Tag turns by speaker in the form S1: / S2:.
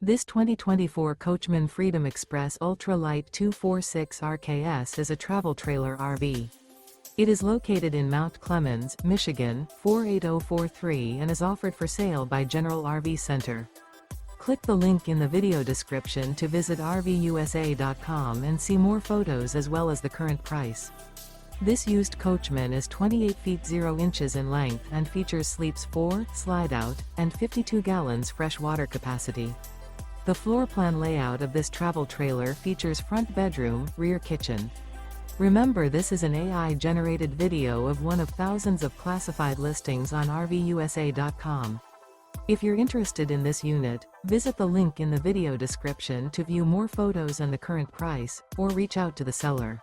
S1: This 2024 Coachmen Freedom Express Ultra Lite 246 RKS is a travel trailer RV. It is located in Mount Clemens, Michigan, 48043 and is offered for sale by General RV Center. Click the link in the video description to visit RVUSA.com and see more photos as well as the current price. This used coachman is 28 feet 0 inches in length and features sleeps 4, slide-out, and 52 gallons fresh water capacity. The floor plan layout of this travel trailer features front bedroom, rear kitchen. Remember, this is an AI-generated video of one of thousands of classified listings on RVUSA.com. If you're interested in this unit, visit the link in the video description to view more photos and the current price, or reach out to the seller.